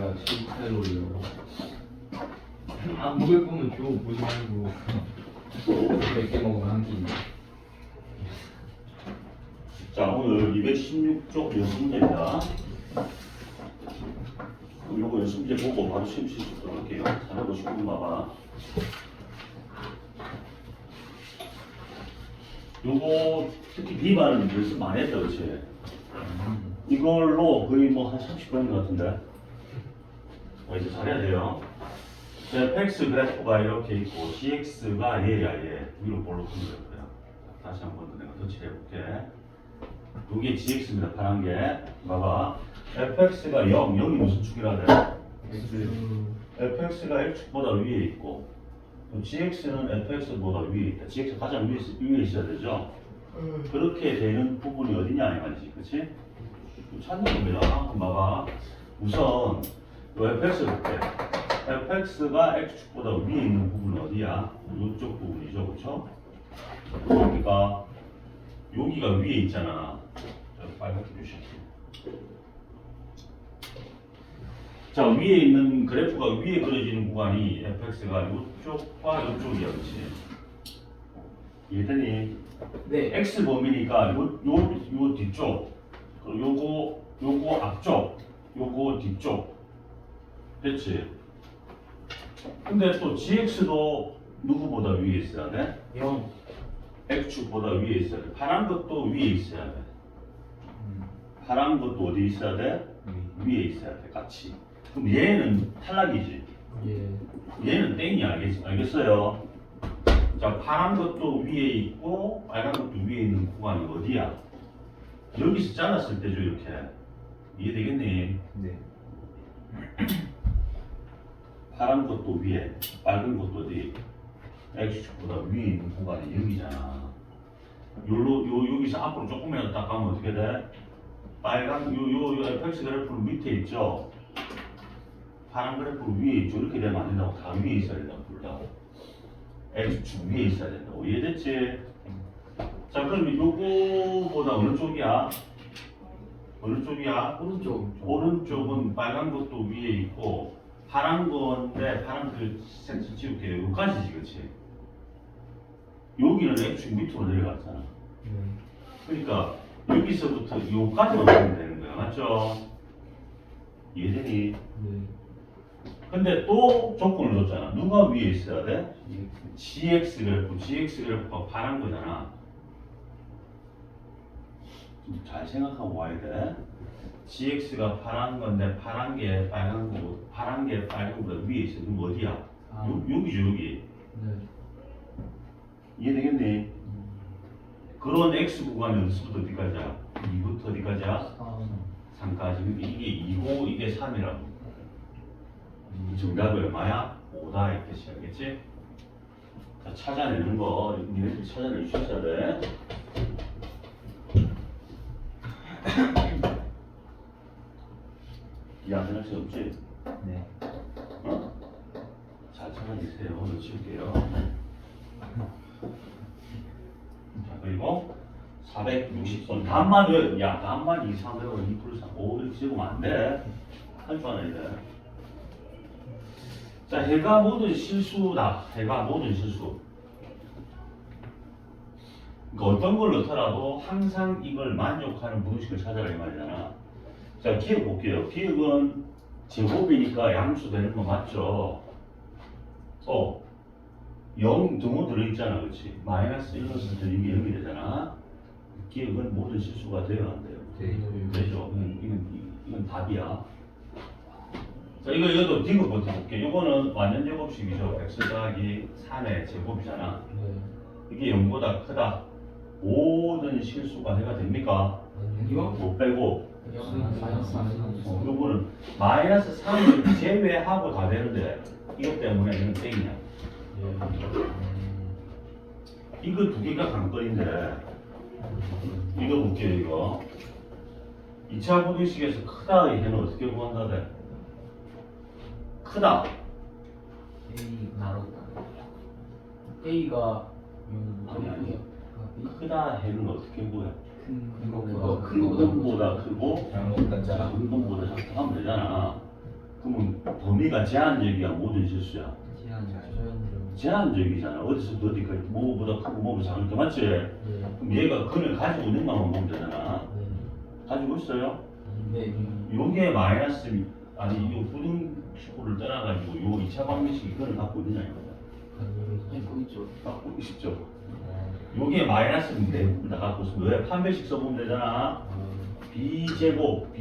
야, 18로 안 먹을 거면 줘, 보지 말고. 몇 개 먹으면 한 끼. 자, 오늘 216쪽 연습문제입니다. 그럼 요거 연습문제 보고 바로 시험 칠 수 있도록 할게요. 459분 봐봐. 요거 특히 B반은 연습 많이 했다, 그치? 이걸로 거의 뭐 한 30분인 것 같은데. 이제 잘해야 돼요. fx 그래프가 이렇게 있고 gx가 얘야 얘. 위로 볼로 큰 그래프야. 다시 한 번 더 내가 터치해볼게. 이게 gx입니다. 파란 게. 봐봐. fx가 0, 0이 무슨 축이라 돼? fx가 1축보다 위에 있고 gx는 fx보다 위에 있다. gx가 가장 위에 있어야 되죠? 그렇게 되는 부분이 어디냐 이 말이지. 그치? 찾는 겁니다. 한번 봐봐. 우선 요 fx 볼게. fx가 x축보다 위에 있는 부분은 어디야? 이쪽 부분이죠. 그쵸? 그러니까 여기가 위에 있잖아. 빨갛게 주시죠. 자, 위에 있는 그래프가 위에 그려지는 구간이 fx가 이쪽과 이쪽이야. 그치? 이해되니? 네. x 범위니까 요 뒤쪽, 요거 앞쪽, 요거 뒤쪽. 됐지? 근데 또 gx도 누구보다 위에 있어야 돼? 0. x축보다 위에 있어야 돼. 파란 것도 위에 있어야 돼. 파란 것도 어디 있어야 돼? 위에 있어야 돼. 같이. 그럼 얘는 탈락이지. 예. 얘는 땡이야. 알겠어요? 자, 파란 것도 위에 있고 빨간 것도 위에 있는 구간이 어디야? 여기서 잘랐을 때죠, 이렇게. 이해되겠니? 네. 파란 것도 위에, 빨간 것도 어디? x축보다 위에 있는 구간이 여기잖아. 여기서 앞으로 조금이라도 딱 가면 어떻게 돼? 빨간, 요 fx 그래프는 밑에 있죠? 파란 그래프는 위에 있죠? 이렇게 되면 안 된다고. 다 위에 있어야 된다고, 둘 다. x축 위에 있어야 된다고. 이해됐지? 자, 그럼 요거보다 어느 쪽이야? 어느 쪽이야? 오른쪽. 오른쪽은 빨간 것도 위에 있고 파란 건데 파란 그 색칠 지울게요. 여기까지지, 그치? 여기는 x축 밑으로 내려갔잖아. 그러니까 여기서부터 여기까지만 보면 되는 거야. 맞죠? 이해되니? 네. 근데 또 조건을 줬잖아. 누가 위에 있어야 돼? gx 그래프가 파란 거잖아. 좀 잘 생각하고 와야 돼. gx가 파란 건데 파란 게 빨간 거고 파란 게 빨간 거보다 위에 있어. 그럼 어디야? 여기죠, 여기. 네. 이해되겠니? 그런 x 구간이 어디서부터 어디까지야? 2부터 어디까지야? 3까지. 이게 2고 이게 3이라고. 정답이 얼마야? 5다 이렇게 시작했지? 자, 찾아내는 거 니네들 찾아내 주셔야 돼. 이해 안 될 수 없지? 네. 어? 잘 찾아주세요. 놓칠게요. 자, 그리고 460번. 답만 왜? 야, 답만 2, 3, 5, 2 플러스 3, 5 이렇게 적으면 안 돼. 할 줄 알아야 돼. 자, 해가 모든 실수다. 해가 모든 실수. 그러니까 어떤 걸 넣더라도 항상 이걸 만족하는 분식을 찾아라 이 말이잖아. 자, 기억 볼게요. 기억은 제곱이니까 양수 되는 거 맞죠? 0 등호 들어있잖아, 그렇지? 마이너스 1 넣었을 때 이게 0이 되잖아. 기억은 모든 실수가 돼요, 안 돼요? 네. 되죠. 이건 답이야. 자, 이것도 등급 버텨볼게. 이거는 완전 제곱식이죠. x 더하기 3의 제곱이잖아. 네. 이게 0보다 크다. 모든 실수가 해가 됩니까? 이거? 못 빼고. 마이너스. 이거는 마이너스 3을 제외하고 다 되는데 이것 때문에 이건 땡이야. 이거 두 개가 관건인데 이거 볼게요. 이거 2차 부등식에서 크다의 해는 어떻게 구한다 돼? 크다. A 나눴다. A가 아니. 크다 해는 어떻게 구해? 큰 큰 것보다 크고 작은 것보다 작아. 작은 것보다 작다 하면 되잖아. 그러면 범위가 제한적이야 모든 실수야. 제한적이잖아. 어디서부터 어디까지 뭐보다 크고 뭐보다 작은 거 맞지? 그럼 얘가 근을 가지고 있는 것만 보면 되잖아. 가지고 있어요? 네. 요게 마이너스 아니 요 부등식구를 떠나가지고 요 2차 방정식이 근을 갖고 있느냐 이거야. 갖고 있죠. 갖고 있죠. 요게 마이너스는 대부분 다 갖고 있으면 왜 판별식 써보면 되잖아. b제곱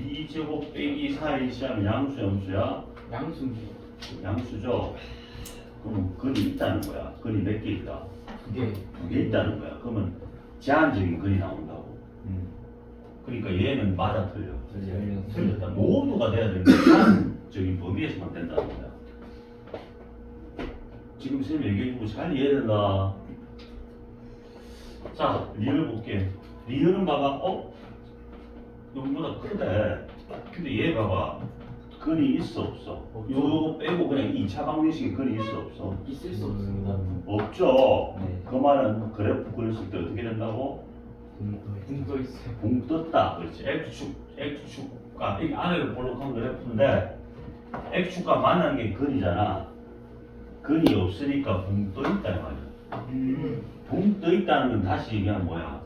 빼기 4의 시하면 양수야 음수야? 양수죠. 그럼 근이 있다는 거야. 근이 몇 개 있다? 두 개 있다는 거야. 그러면 제한적인 근이 나온다고. 그러니까 얘는 맞아 틀려. 틀렸다. 모두가 돼야 되는데 제한적인 범위에서만 된다는 거야. 지금 선생님 얘기해주고 잘 이해된다. 자, 리을 볼게. 리을은 봐봐. 이거보다 크대. 근데 얘 봐봐. 근이 있어 없어? 요거 빼고 그냥 2차 방정식에 근이 있어 없어? 있을 수 없습니다. 없죠. 네. 그 말은 그래프 그렸을 때 어떻게 된다고? 붕떠 있어요. 붕 떴다. 그렇지. X축가 이 안에를 볼록한 그래프인데 X축가 만나는 게 근이잖아. 근이 없으니까 붕 떠 있다 이 말이야. 붕 떠 있다는 건 다시 얘기하면 뭐야?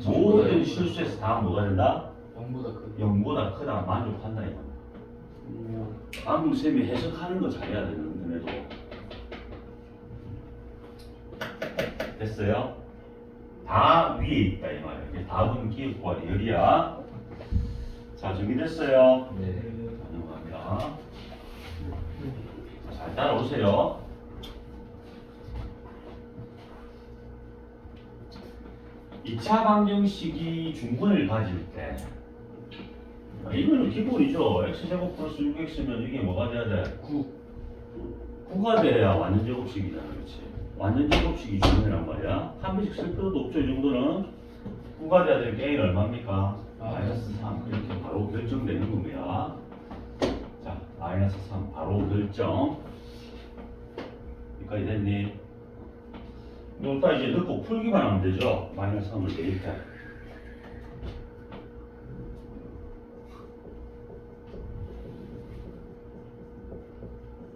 모든 실수에서 다 뭐가 된다? 0보다 크다 만족한다 이 말이야. 방금 쌤이 해석하는 거 잘해야 되는 너네도. 됐어요? 다 위에 있다 이 말이야. 이게 답은 기억과 리얼이야. 자 정리됐어요? 네. 넘어갑니다. 잘 따라오세요. 이 차 방정식이 중근을 가질 때 이거는 기본이죠. x제곱 플러스 6x면 이게 뭐가 돼야 돼? 9가 돼야 완전 제곱식이잖아. 그렇지? 완전 제곱식이 중근이란 말이야. 한 번씩 쓸 필요도 없죠. 이 정도는 9가 돼야 될 게 a는 얼마입니까? 마이너스 3. 이렇게 바로 결정되는 겁니다. 자, 마이너스 3 바로 결정. 여기까지 됐니? 여기다 이제 넣고 풀기만 하면 되죠. 마이너스 3을 대입해.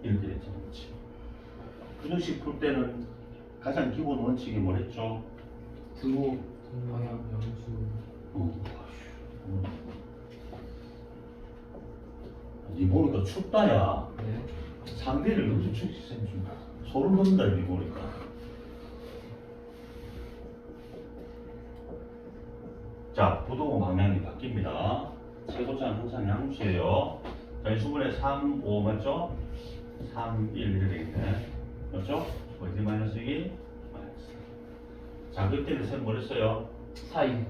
이렇게 됐죠. 그렇지. 부등식 풀 때는 가장 기본 원칙이 뭐랬죠? 등호 방향 양수. 니 보니까 춥다 야. 네. 상대를 너무 춥지. 소름 돋는다 니 보니까. 자, 부등호 방향이 바뀝니다. 최고차는 항상 양수예요. 자, 이 수분에 3, 5 맞죠? 3, 1 이렇게 되겠네. 맞죠? 어디 마이너스 2? 마이너스. 자, 그때는 쌤 뭘 했어요? 사이.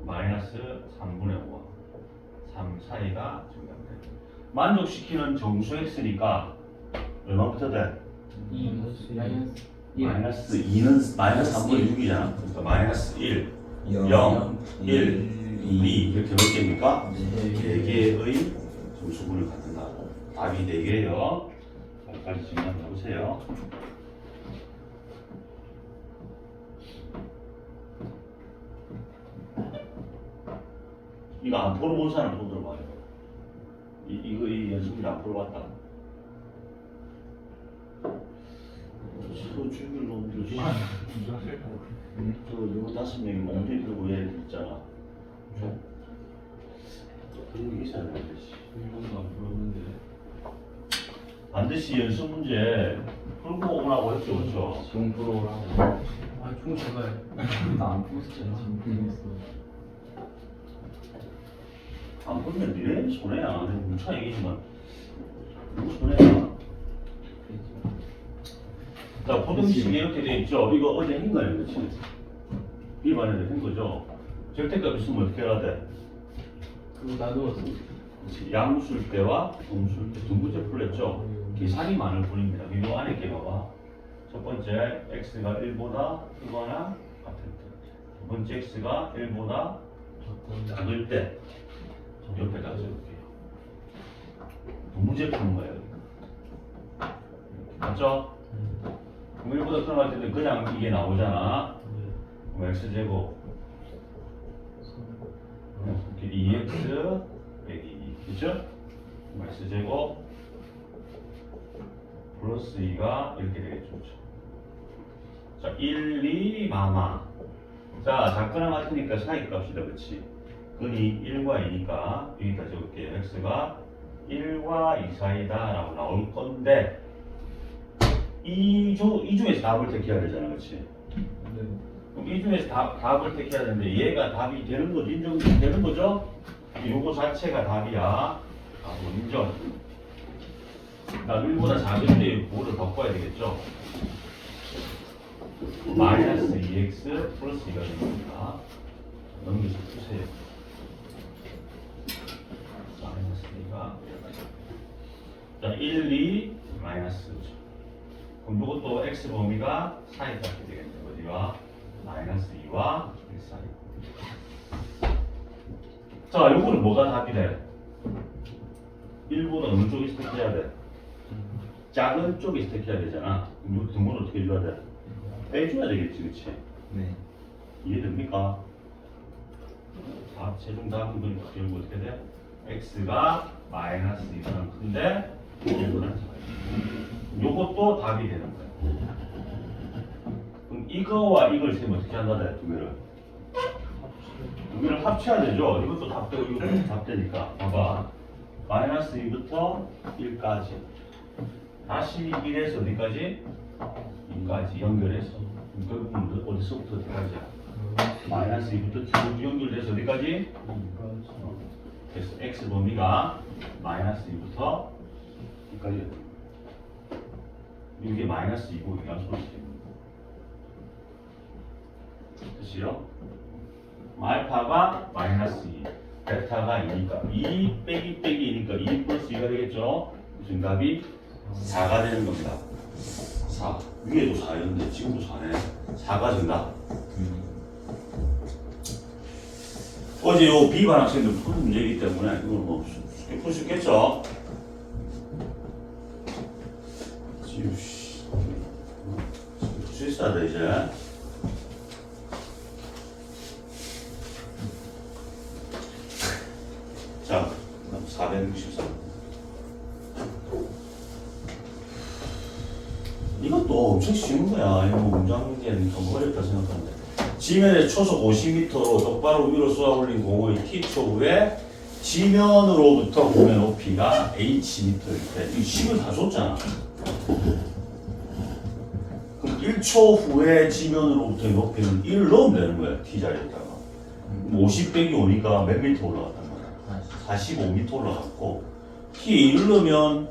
마이너스 3분의 5. 3 사이가 정답돼. 만족시키는 정수 x니까 얼마부터 돼? 2 마이너스 2는 마이너스 3분의 6이잖아. 그러니까 마이너스 1, 0, 1, 2 이렇게 몇 개입니까? 4개의 정수분을 갖는다고. 답이 4개예요. 빨리 정리해 보세요. 이거 안 풀어본 사람 손 들어봐요. 이거 이 연습을 안 풀어봤다. 서로 죽일 놈들. 요 5명이 몽둥이 들고 얘 있잖아. 그런 게 있어야 되는데. 이번도 안 풀었는데. 반드시 연습 문제 풀고 오라고 했죠, 그렇죠? 종 풀어오라고. 종 제발. 나안 풀었잖아. 지금 풀었어. 안 풀면 니네 손해야. 내가 뭉쳐 얘기지만 누구 손해야. 자, 부등식이 이렇게 돼 있죠. 이거 어제 한 거예요, 그렇지? 이 반에도 한 거죠. 절대값 있으면 어떻게 해야 돼? 그거 나누었어. 그렇지. 양수일 때와 음수일 때 두 문제 풀렸죠. 계산이 많을 뿐입니다. 이 안에 게 봐봐. 첫 번째 x가 1보다 크거나 같을 때. 두 번째 x가 1보다 작을 때. 옆에다 적을게요. 두 문제 푸는 거예요. 맞죠? 그럼 1보다 크거나 같을 때 그냥 이게 나오잖아. 그럼 x제곱 이렇게 2x 빼기 2. 그죠? x x제곱 플러스 2가 이렇게 되겠죠. 그렇죠? 자, 1, 2, 마마. 자, 작거나 같으니까 사이값이다. 그렇지? 근이 1과 2니까 여기다 적을게요. x가 1과 2 사이다 라고 나올 건데 이 중에서 답을 택해야 되잖아. 그렇지? 네. 그럼 이 중에서 답을 택해야 되는데 얘가 답이 되는 거죠? 인정되는 거죠? 요거 자체가 답이야. 인정. 나 1보다 작은데 5를 바꿔야 되겠죠? 마이너스 2x 플러스 2가 됩니다. 넘겨서 푸세요. 마이너스 2가 자, 1, 2 마이너스 그럼 이것도 x 범위가 사이값이 되겠네요. 어디가? 마이너스 2와 1 사이. 자, 요거는 뭐가 답이래? 1보다 어느 쪽에서 택해야 돼? 작은 쪽에서 택해야 되잖아. 그럼 이 등호를 어떻게 해줘야 돼? 빼줘야 되겠지, 그치? 네. 이해됩니까? 최종 답은 그러니까 결국 어떻게 돼? x가 마이너스 2보다 큰데 1보다 작아요. 요것도 답이 되는 거예요. 그럼 이거와 이걸 세면 어떻게 한다? 두 개를 합쳐야 되죠. 이것도 답되고 이것도 답되니까. 봐봐. 마이너스 2부터 1까지. 다시 1에서 어디까지? 2까지 연결해서. 결국은 어디서부터 어디까지야? 마이너스 2부터 쭉 연결돼서 어디까지? 그래서 x 범위가 마이너스 2부터 2까지. 이게 마이너스 2고 이게 소리지. 그치요? 알파가 마이너스 2, 베타가 2니까 2 빼기 빼기 2니까 2 플러스 2가 되겠죠? 정답이 4가 되는 겁니다. 4. 위에도 4였는데 지금도 4네. 4가 정답. 어제 요 B반 학생들 푸는 문제이기 때문에 이건 뭐 쉽게 풀 수 있겠죠? 지우씨. 풀 수 있어야 돼, 이제. 자, 463. 이것도 엄청 쉬운 거야. 이거 문장 문제니까 뭐 어렵다 생각하는데. 지면의 초속 50m로 똑바로 위로 쏘아 올린 공의 t초 후에 지면으로부터 공의 높이가 hm일 때, 이 식을 다 줬잖아. 그럼 1초 후에 지면으로부터의 높이는 1을 넣으면 되는 거야, t 자리에다가. 50 빼기 5니까 몇 미터 올라갔단 말이야? 45m 올라갔고, t 1을 넣으면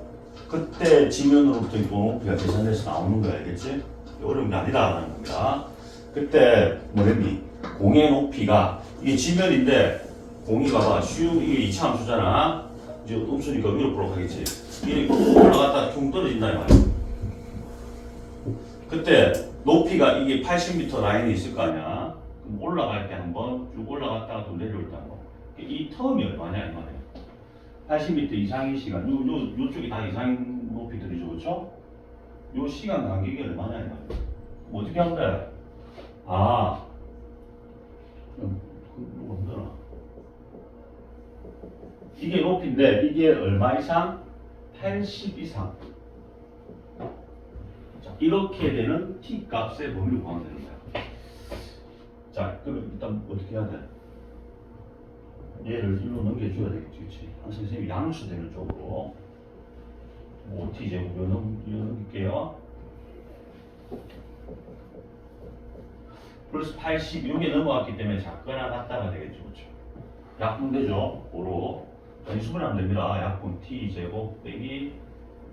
그때 지면으로부터의 높이가 계산돼서 나오는 거야, 알겠지? 어려운 게 아니라는 겁니다. 그때 뭐랬니? 공의 높이가 이게 지면인데 공이 봐봐 이게 이차함수잖아. 이제 음수니까 위로 볼록하겠지. 이게 올라갔다 퉁 떨어진다 이 말이야. 그때 높이가 이게 80m 라인이 있을 거 아니야. 그럼 올라갈 때 한번 쭉 올라갔다가 또 내려올 때 한번. 이 텀이 얼마냐 이 말이야. 80m 이상의 시간. 요쪽이 다 이상 높이들이죠, 그렇죠? 요 시간 간격이 얼마냐 이 말이야. 그럼 어떻게 하면 돼? 이게 높이인데 이게 얼마 이상? 80 이상. 자, 이렇게 되는 t 값의 범위를 구하면 되는 거야. 자, 그럼 일단 어떻게 해야 돼? 얘를 일로 넘겨줘야 되겠지, 그치? 선생님이 양수되는 쪽으로 5t 제곱을 넘길게요. 플러스 80 이게 넘어갔기 때문에 작거나 같다가 되겠죠, 그렇죠? 약분되죠, 5로. 자, 이 수분하면 됩니다. 약분 t 제곱 빼기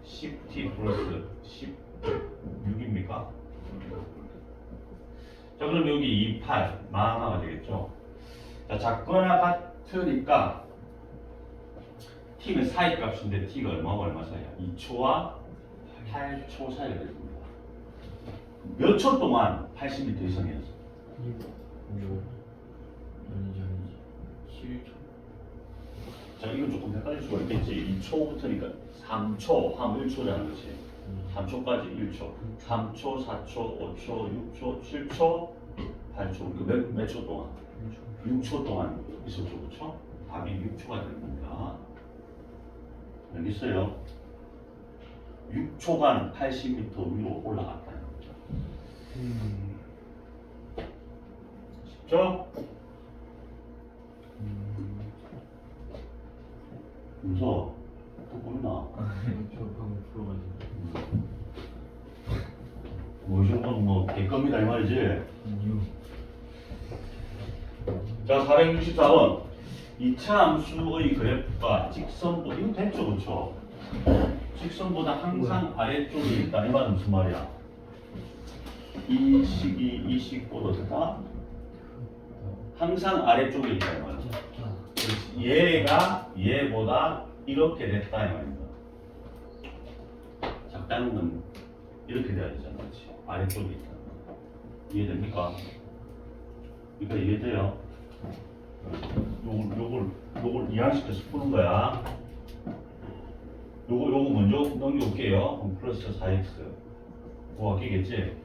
10t 플러스 16입니까? 자, 그럼 여기 28 마마가 되겠죠. 자, 작거나 같으니까 t는 사이 값인데 t가 얼마와 얼마 사이야? 2초와 8초 사이가 됩니다. 몇 초 동안 80m 이상이었어? 11초. 자, 이건 조금 헷갈릴 수가 있겠지. 2초부터니까 3초, 한 1초잖아, 그렇지? 3초까지 1초, 3초, 4초, 5초, 6초, 7초, 8초. 그러니까 몇 초 동안? 6초 동안 있었죠, 그렇죠? 답이 6초가 되는 겁니다. 알겠어요? 6초간 80m 위로 올라갔다. 쉽죠? 무서워. 또 보이나? 저 방금 풀어가지고. 뭐, 이 정도는 뭐, 개껌이다, 이 말이지? 아니요. 자, 464번. 이차함수의 그래프가 직선보다, 이거 됐죠, 그쵸? 직선보다 항상 아래쪽에 있다. 이 말은 무슨 말이야? 이 식이 이 식보다 항상 아래쪽에 있다, 이 말이야. 그렇지. 얘가 얘보다 이렇게 됐다, 이 말입니다. 작다는 건 이렇게 돼야 되잖아, 그렇지? 아래쪽에 있다. 이해됩니까? 그러니까 이해돼요? 요걸 이항시켜서 푸는 거야. 요거 먼저 넘겨올게요. 그럼 플러스 4x. 그거 바뀌겠지?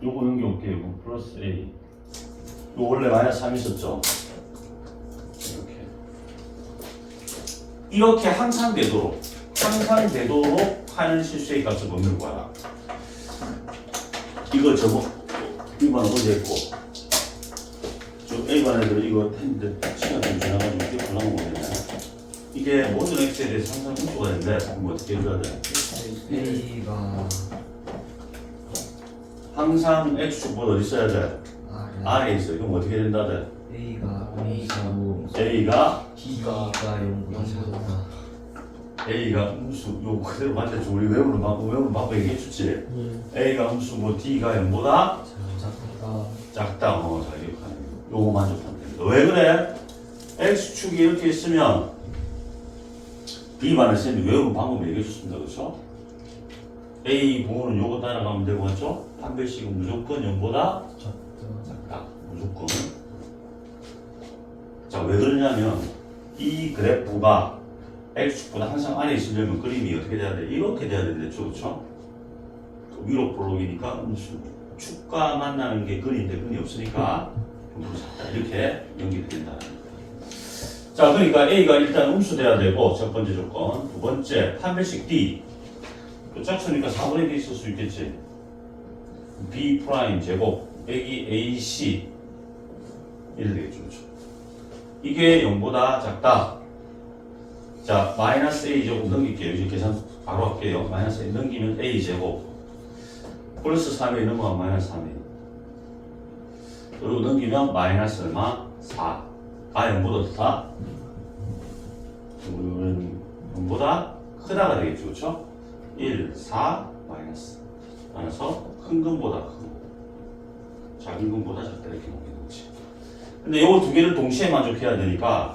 요거 넘겨올게요. 그럼 플러스 a. 요 원래 마이너스 3 있었죠? 이렇게 항상 되도록 하는 실수의 값을 넣는 거야. 이거 이번 어제 했고, 저 A반 애들 이거 했는데 시간 좀 지나가지고 이게 올라온 거겠네. 이게 모든 X에 대해서 항상 분수가 되는데, 그럼 어떻게 해줘야 돼? A가 항상 X축보다 어디 있어야 돼? R에 있어. 그럼 어떻게 된다 돼? A가 5이고 A가 B가 0보다 A가 음수, 요 그대로 맞췄죠. 우리 외우는 방법 얘기해줬지. A가 음수고 D가 0보다 작다. 잘 기억하네. 요거 만족하면 됩니다. 왜 그래? X축이 이렇게 있으면 B반을 쌤이 외우는 방법 얘기해줬습니다. 그렇죠? A 부호는 요거 따라가면 되고 맞죠? 판별식은 무조건 0보다 작다. 무조건. 자, 왜 그러냐면 이 그래프가 X축보다 항상 안에 있으려면 그림이 어떻게 돼야 돼? 이렇게 돼야 되는데, 그렇죠? 위로 볼록이니까 축과 만나는 게 근인데 근이 없으니까 이렇게 연결이 된다는 거예요. 자, 그러니까 A가 일단 음수돼야 되고 첫 번째 조건. 두 번째 판별식 D. 또 짝수니까 4분의 D 있을 수 있겠지. B 프라임 제곱 빼기 AC 이래 되겠죠, 그렇죠? 이게 0보다 작다. 자, 마이너스 A 제곱 넘길게요. 이제 계산 바로 할게요. 마이너스 A 넘기면 A 제곱 플러스 3이 넘어가면 마이너스 3이 그리고 넘기면 마이너스 얼마? 4. 아, 0보다 좋다. 우리는 0보다 크다가 되겠죠, 그렇죠? 1, 4, 마이너스. 따라서 큰 것보다 크고 작은 것보다 작다 이렇게 놓는 거지. 근데 요거 두 개를 동시에 만족해야 되니까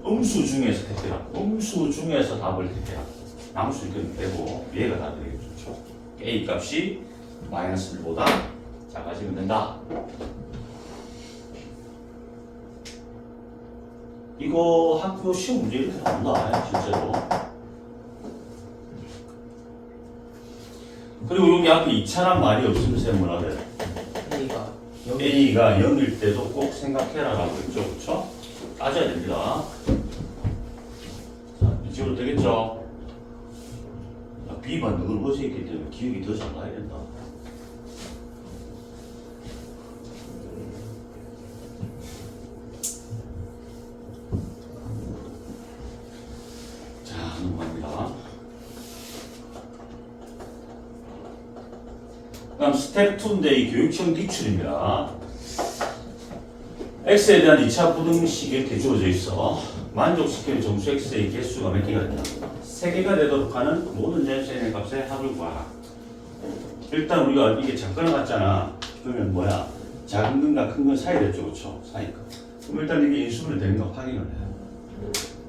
음수 중에서 택해라. 음수 중에서 답을 택해라. 남수 이건 빼고 얘가 답이 되겠죠, 그렇죠? A 값이 마이너스 1보다 작아지면 된다. 이거 학교 시험 문제 이렇게 나온다, 실제로. 그리고 여기 앞에 2차란 말이 없으면 쌤 뭐라 그래? A가 0일 때도 꼭 생각해라라고 했죠, 그렇죠? 따져야 됩니다. 자, 이쪽으로 되겠죠? B반 늘 어제 있기 때문에 기억이 더 잘 나야 된다. 자, 넘어갑니다. 그다음 스텝 2인데 이 교육형 기출입니다. X에 대한 2차 부등식이 이렇게 주어져 있어. 만족시키는 정수 X의 개수가 몇 개가 된다? 3개가 되도록 하는 모든 전체의 값의 합을 구하라. 일단 우리가 이게 작건을 봤잖아. 그러면 뭐야? 작은 건과 큰 건 사이 됐죠, 그렇죠? 사이니까. 그럼 일단 이게 인수분해 되는가 확인을 해.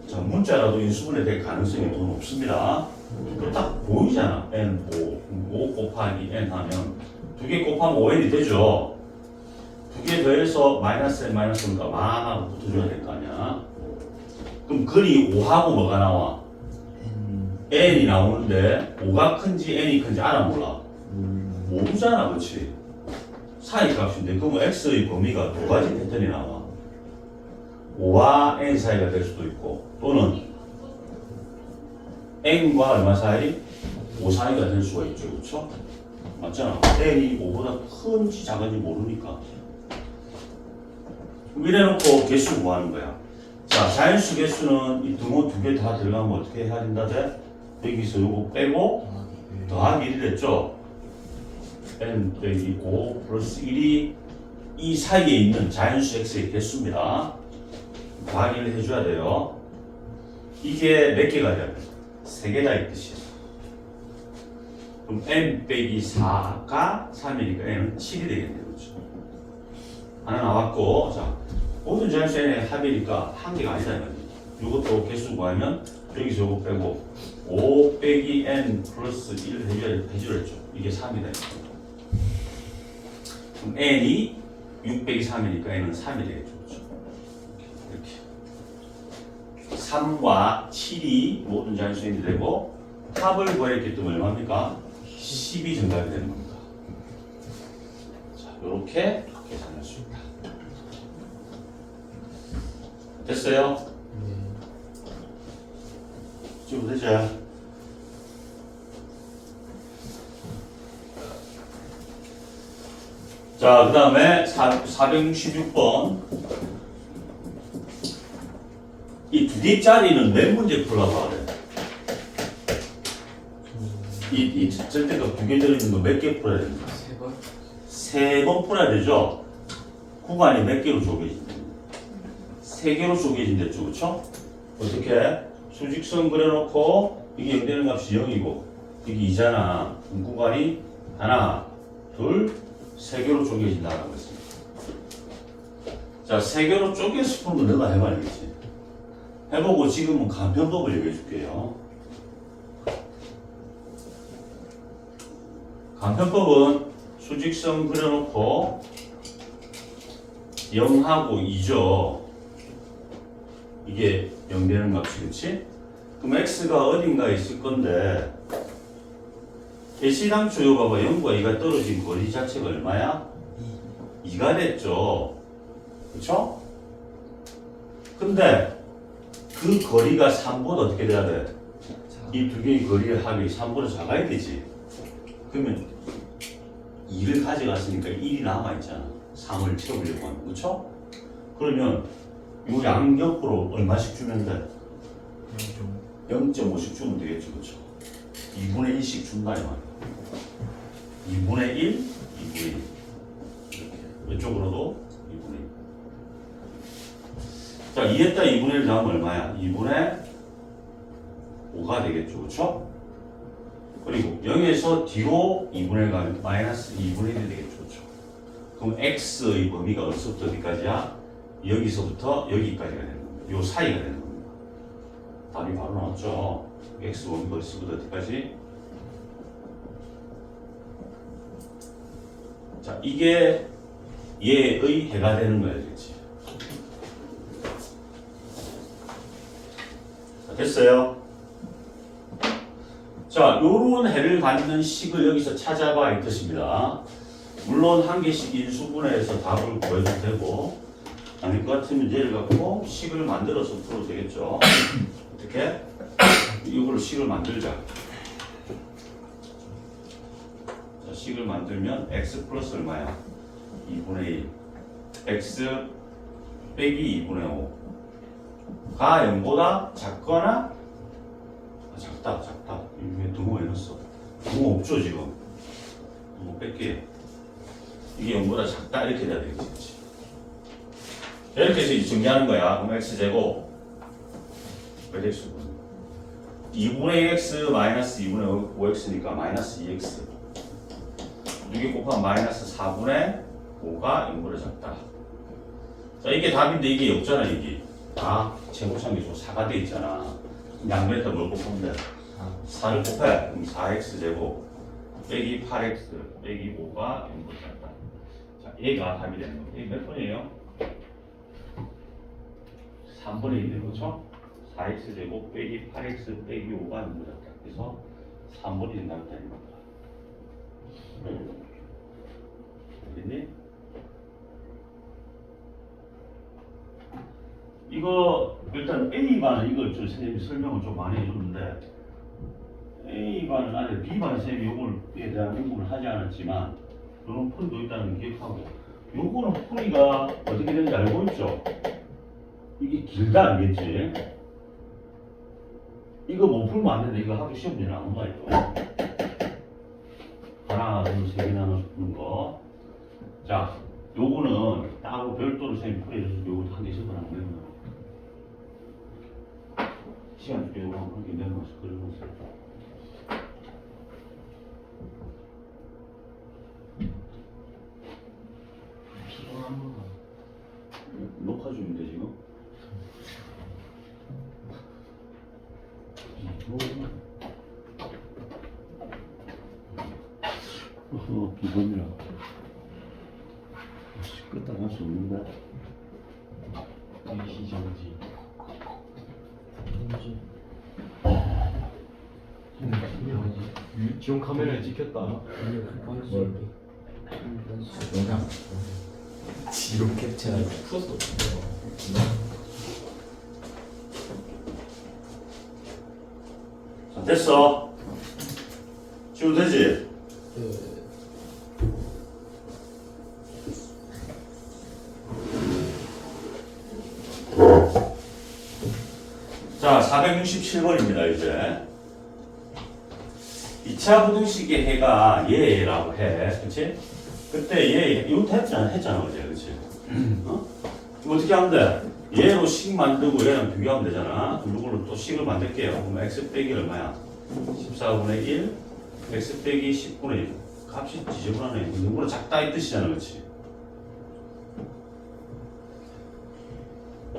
자, 문자라도 인수분해 될 가능성이 더 높습니다. 그거 딱 보이잖아. N5, 5 곱하기 N 하면 2개 곱하면 5N이 되죠. 2개 더해서 마이너스 N 마이너스니까 만하고 붙어줘야 될 거 아니야. 그럼 근이 5하고 뭐가 나와? N이 나오는데 5가 큰지 N이 큰지 알아 몰라? 모르잖아, 그렇지? 사이 값인데 그러면 X의 범위가 두 가지 패턴이 나와. 5와 N 사이가 될 수도 있고 또는 n과 얼마 사이? 5 사이가 될 수가 있죠. 그렇죠? 맞잖아. n이 5보다 큰지 작은지 모르니까. 그럼 이래놓고 개수 구하는 거야. 자, 자연수 개수는 이 등호 두 개 다 들어가면 어떻게 해야 된다 돼? 여기서 요거 빼고 더하기 1을 했죠. n 빼기 5 플러스 1이 이 사이에 있는 자연수 x의 개수입니다. 더하기를 해줘야 돼요. 이게 몇 개가 돼요? 3개다 이 뜻이에요. 그럼 n 빼기 4가 3이니까 n은 7이 되겠네요. 그렇죠? 하나 나왔고, 자, 모든 자연수 n의 합이니까 한 개가 아니다. 이것도 개수 구하면 여기서 요거 빼고 5 빼기 n 플러스 1을 해주려 했죠. 이게 3이다. 그럼 n이 6 빼기 3이니까 n은 3이 되겠죠. 그렇죠? 이렇게 3과 7이 모든 자연수 n이 되고 합을 구했기 때문에 얼마입니까? 10이 정답이 되는 겁니다. 자, 이렇게 계산할 수 있다. 됐어요? 지금 되죠? 자, 그 다음에 466번. 이 두 개짜리는 몇 문제 풀라고 하래? 이 절대값 두 개 들어있는 거 몇 개 풀어야 됩니까? 3번? 3번 풀어야 되죠? 구간이 몇 개로 쪼개진다? 3개로 쪼개진댔죠, 그쵸? 어떻게? 수직선 그려놓고 이게 0 되는 값이 0이고 이게 2잖아. 그럼 구간이 하나, 둘, 3개로 쪼개진다라고 했습니다. 자, 3개로 쪼개서 푸는 거 내가 해봐야겠지. 해보고 지금은 간편법을 얘기해 줄게요. 간편법은 수직선 그려놓고 0하고 2죠. 이게 0 되는 값이, 그치? 그럼 x가 어딘가에 있을 건데 개시당초 이거 봐봐. 0과 2가 떨어진 거리 자체가 얼마야? 2가 됐죠. 그쵸? 근데 그 거리가 3보다 어떻게 돼야 돼? 이 두 개의 거리의 합이 3보다 작아야 되지. 그러면 2를 가져갔으니까 1이 남아있잖아. 3을 채우려고 하면. 그쵸? 그러면 요 양옆으로 얼마씩 주면 돼? 0.5씩 주면 되겠죠. 그쵸? 2분의 1씩 준다 이 말이야. 2분의 1, 2분의 1. 이렇게. 이쪽으로도 2분의 1. 자, 2에다 2분의 1 더하면 얼마야? 2분의 5가 되겠죠. 그쵸? 그리고 0에서 뒤로 2분의 1 가면 마이너스 2분의 1이 되겠죠. 그쵸? 그럼 x의 범위가 어디서부터 어디까지야? 여기서부터 여기까지가 되는 겁니다. 요 사이가 되는 겁니다. 답이 바로 나왔죠. x 범위가 어디서부터 어디까지? 자, 이게 얘의 해가 되는 거야, 그렇지? 자, 됐어요? 자, 요런 해를 갖는 식을 여기서 찾아봐 이 뜻입니다. 물론 한 개씩 인수분해해서 답을 구해도 되고 아닐 것 같으면 얘를 갖고 식을 만들어서 풀어도 되겠죠. 어떻게? 이걸로 식을 만들자. 자, 식을 만들면 x 플러스 얼마야? 2분의 1 x 빼기 2분의 5가 0보다 작거나 작다. 이게 등호 왜 넣었어? 등호 없죠 지금. 등호 뺄게. 이게 0보다 작다 이렇게 돼야 되겠지. 이렇게 해서 이제 정리하는 거야. 그럼 x제곱 몇 x분? 2분의 1x 마이너스 2분의 5x니까 마이너스 2x. 이게 곱하면 마이너스 4분의 5가 0보다 작다. 자, 이게 답인데 이게 없잖아 이게. 다 제곱상계수로 4가 돼 있잖아. 양변에다 뭘 곱하면 돼? 4를 곱해. 그럼 4x 제곱 빼기 8x 빼기 5가 0보다 작다. 자, 얘가 답이 되는 거예요. 이게 몇 번이에요? 3분의 1, 그렇죠? 4x 제곱 빼기 8x 빼기 5가 0보다 작다. 그래서 3분의 1 답이 되는 겁니다. 알겠니? 이거 일단 A반은 이걸 좀 선생님이 설명을 좀 많이 해줬는데 A반 안에 B반 쌤이 요거에 대한 공부를 하지 않았지만 요런 풀이도 있다는 거 기억하고 요거는 풀이가 어떻게 되는지 알고 있죠? 이게 길다 알겠지? 이거 못 풀면 안 되는데 이거 하기 시험 문제 나온 거 있죠? 하나, 둘, 세 개 나눠서 푸는 거. 자, 요거는 따로 별도로 쌤이 풀이해줘서 요거 한 개씩 하나 내면 시간 줄게 요거 한개 내면서 그려보세요. 피곤한 거. 녹화 중인데 지금? 비번이라 끄떡 할 수 없는데. 일시정지. 지금 카메라에 찍혔다. 영상 지로 캡처 풀었어. 자, 됐어. 지금 되지? 자, 467번입니다, 이제. 2차 부등식의 해가 얘라고 해. 그치? 그때 얘, 이것도 했잖아, 어제. 그치? 어? 이거 어떻게 하면 돼? 얘로 식 만들고 얘랑 비교하면 되잖아. 그럼 이걸로 또 식을 만들게요. 그럼 x 빼기 얼마야? 14분의 1, x 빼기 10분의 1. 값이 지저분하네. 이거보다 작다 이 뜻이잖아, 그치?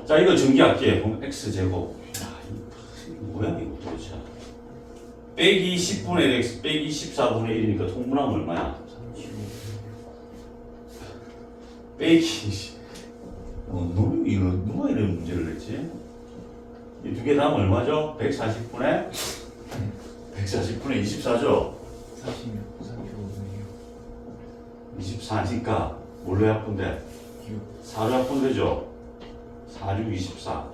자, 이거 전개할게. 그럼 x제곱. 야, 이거 뭐야, 이거 도대체. 빼기 10분의 x 빼기 14분의 1이니까 통분하면 얼마야? 빼기 이거 누가 이런 문제를 냈지? 이 두 개 다음 얼마죠? 140분의 24죠? 24니까 뭘로 약분돼? 4로 약분되죠? 4, 6, 24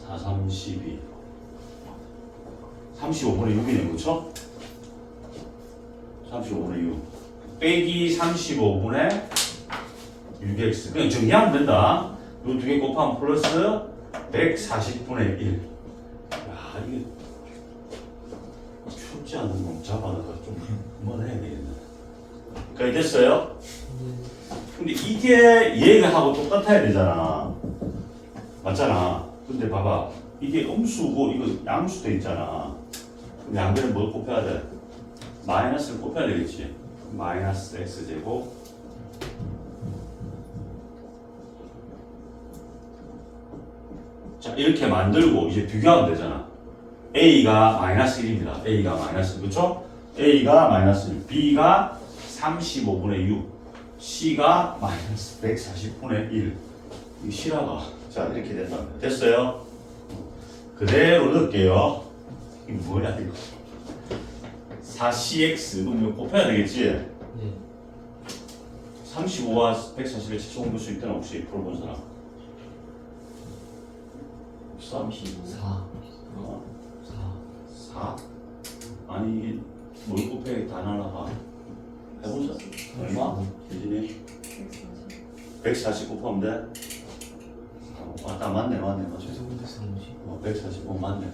4, 3, 12 35분의 6이네, 그쵸? 35분의 6 빼기 35분의 6x 그냥 정리하면 된다. 요 두 개 곱하면 플러스 140분의 1 야, 이게 춥지 않은 놈 잡아다가 좀 그만해야 되겠네. 여기까지 됐어요? 근데 이게 얘하고 똑같아야 되잖아. 맞잖아. 근데 봐봐. 이게 음수고 이거 양수돼 있잖아. 그럼 양변에 뭘 곱해야 돼? 마이너스를 곱해야 되겠지. 마이너스 x제곱 자, 이렇게 만들고 이제 비교하면 되잖아. A가 마이너스 1입니다. A가 마이너스 1, 그렇죠? A가 마이너스 1, B가 35분의 6, C가 마이너스 140분의 1. 이 실화가 자 이렇게 된다. 됐어요? 그대로 넣을게요. 이게 뭐야 이거? 4cx 그럼 이거 곱해야 되겠지? 네. 35와 140을 최초공부 수 있다는 혹시 풀어본 사람? 35. 4 어? 4 4? 아니 이게 뭘 곱해 다 날라가 해보자. 얼마? 대진이 140 곱하면 돼? 딱 맞네 맞네. 145 맞네.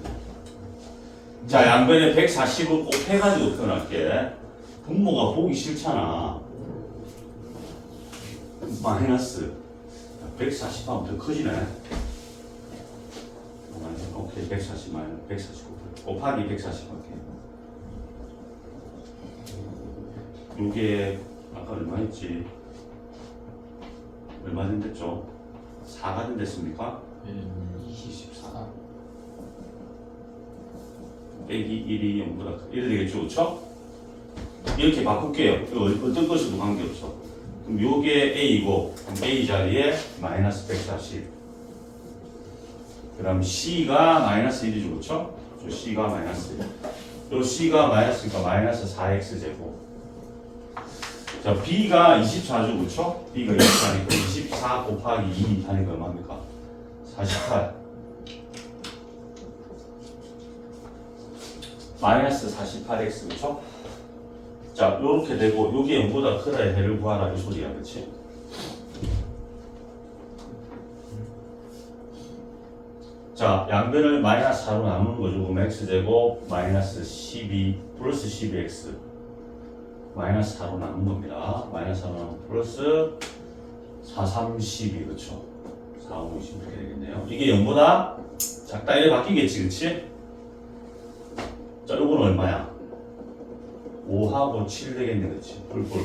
자, 양변에 140을 곱해가지고 표현할게. 분모가 보기 싫잖아. 마이너스 140 하면 더 커지네. 오케이, 140 마이너스 140 곱하기 140 할게. 요게 아까 얼마였지? 얼마 된댔죠? 4가 된댔습니까? 24 빼기 1이 0보다 이래 되겠죠, 그쵸? 이렇게 바꿀게요. 이거 어떤 것이도 관계없어. 그럼 요게 A고 그럼 A 자리에 마이너스 140. 그 다음 C가 마이너스 1이죠, 그쵸? 저 C가 마이너스 1. 요 C가 마이너스니까 마이너스 4X제곱. 자, B가 24죠, 그쵸? B가 24니까 24 곱하기 2 하니까 얼마입니까? 48. 마이너스 48x 그쵸? 자 요렇게 되고 요게 0보다 크다의 해를 구하라 이 소리야 그치? 자 양변을 마이너스 4로 나누는 거죠. 그럼 x제곱 마이너스 12 플러스 12x 마이너스 4로 나눈 겁니다. 마이너스 4로 나누면 플러스 4, 3, 12 그쵸? 4, 5, 20 이렇게 되겠네요. 이게 0보다 작다 이래 바뀌겠지 그치? 자 요건 얼마야? 5하고 7 되겠네 그치? 뿔뿔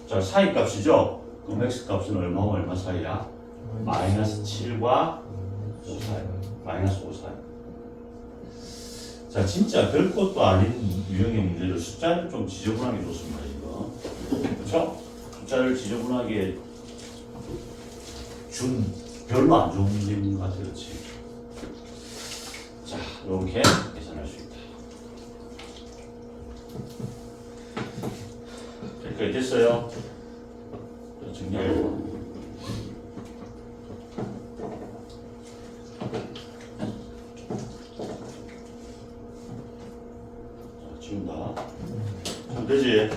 자 사이 값이죠? 그럼 x 값은 얼마와 얼마 사이야? 마이너스 7과 5 사이 마이너스 5 사이 자 진짜 별 것도 아닌 유형의 문제를 숫자를 좀 지저분하게 줬습니다 이거 그쵸? 숫자를 지저분하게 준 별로 안 좋은 문제인 것 같아 그렇지? 자 이렇게 계산할 수 있다 여기까지 됐어요? 정리하고 지운다. 잘 되지?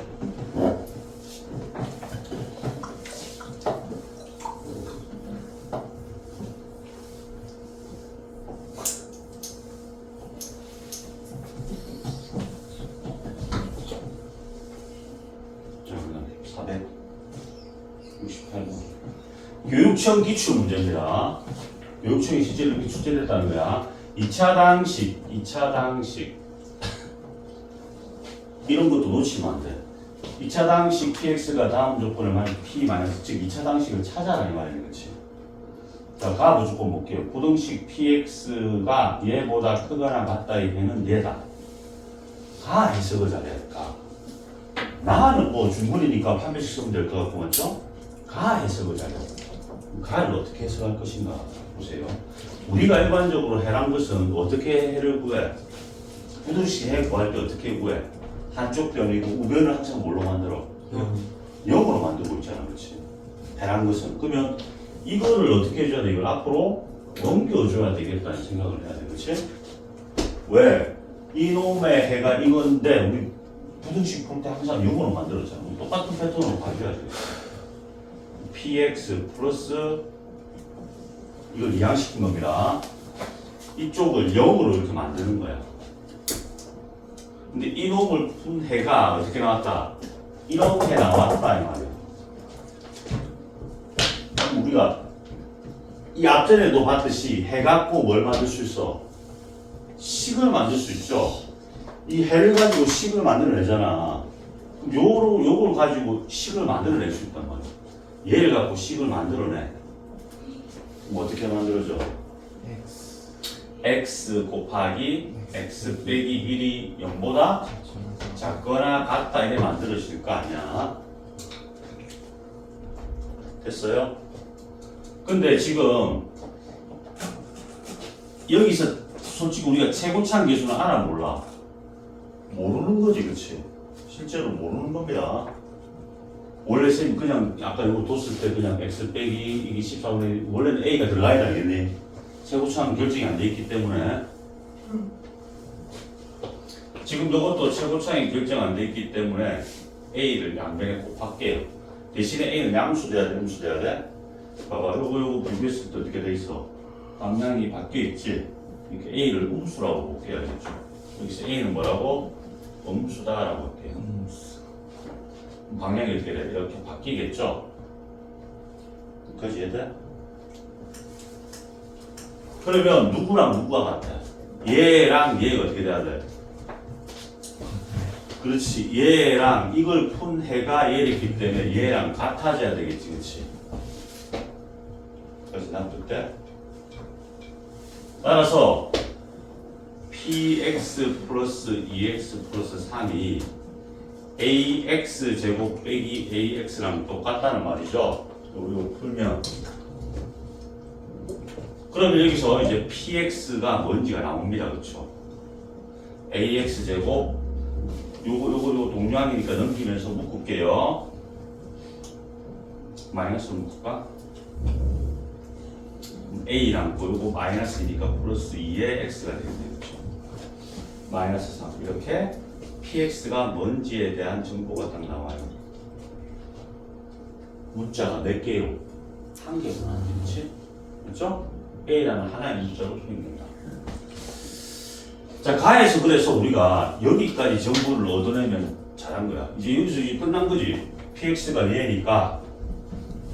자, 그다음에 468번. 교육청 기출 문제입니다. 교육청이 실제로 이렇게 출제됐다는 거야. 2차 당식. 이런 것도 놓치면 안 돼. 2차 당식 px가 다음 조건을 만약 p 즉 2차 당식을 찾아라 이 말이야 그렇지? 자, 가 무조건 볼게요. 부등식 px가 얘보다 크거나 같다의 해는 얘다. 가 해석을 잘해야 돼. 가. 나는 뭐 중문이니까 한 배씩 쓰면 될 것 같고 맞죠? 가 해석을 잘해야 돼. 가를 어떻게 해석할 것인가 보세요. 우리가 일반적으로 해란 것은 어떻게 해를 구해? 부등식 해 구할 때 어떻게 구해? 한쪽 변이고 우변을 항상 뭘로 만들어? 0으로 만들고 있잖아 그렇지? 해란 것은 그러면 이거를 어떻게 해줘야 돼? 이걸 앞으로 넘겨줘야 되겠다는 생각을 해야 돼 그렇지? 왜? 이놈의 해가 이건데 우리 부등식 풀 때 항상 0으로 만들었잖아. 똑같은 패턴으로 가져야 돼. px 플러스 이걸 이항시킨 겁니다. 이쪽을 0으로 이렇게 만드는 거야. 근데 이놈을 푼 해가 어떻게 나왔다? 이렇게 나왔다 이 말이야. 우리가 이 앞전에도 봤듯이 해 갖고 뭘 만들 수 있어? 식을 만들 수 있죠. 이 해를 가지고 식을 만들어내잖아. 그럼 요걸 가지고 식을 만들어낼 수 있단 말이야. 얘를 갖고 식을 만들어내. 그럼 어떻게 만들어져? x 곱하기 x 빼기 1이 0보다 작거나 같다 이래 만들어질 거 아니야. 됐어요? 근데 지금 여기서 솔직히 우리가 최고차항 계수는 알아 몰라? 모르는 거지 그치? 실제로 모르는 겁니다. 원래 쌤 그냥 아까 이거 뒀을 때 그냥 x 빼기 이게 14분의 원래는 a가 들어가야 되겠니? 최고차항 결정이 안 돼 있기 때문에 지금 이것도 최고차항이 결정 안 돼 있기 때문에 a를 양변에 곱할게요. 대신에 a는 양수 돼야 돼? 음수 돼야 돼? 봐봐 요거 비교했을 때 어떻게 돼 있어? 방향이 바뀌어 있지? 이렇게 a를 음수라고 볼게요. 알겠죠? 여기서 a는 뭐라고? 음수다라고 할게요. 방향이 어떻게 돼? 이렇게 바뀌겠죠? 그지 얘들? 그러면 누구랑 누구가 같아? 얘랑 얘가 어떻게 돼야 돼? 그렇지. 얘랑 이걸 푼 해가 얘랬기 때문에 얘랑 같아져야 되겠지. 그렇지? 그래서 놔둘 때 따라서 px 플러스 2x 플러스 3이 ax 제곱 빼기 ax랑 똑같다는 말이죠. 이거 풀면 그러면 여기서 이제 px가 뭔지가 나옵니다. 그렇죠? ax 제곱 요거 동량이니까 넘기면서 묶을게요. 마이너스로 묶을까? A 남고 요거 마이너스니까 플러스 2의 x가 되겠네요. 그렇죠? 마이너스 3 이렇게 px가 뭔지에 대한 정보가 딱 나와요. 문자가 몇 개요? 한 개구나. 그렇지? 그렇죠? A라는 하나의 문자로 표현된다. 자, 가에서 그래서 우리가 여기까지 정보를 얻어내면 잘한 거야. 이제 여기서 이제 끝난 거지. px가 얘니까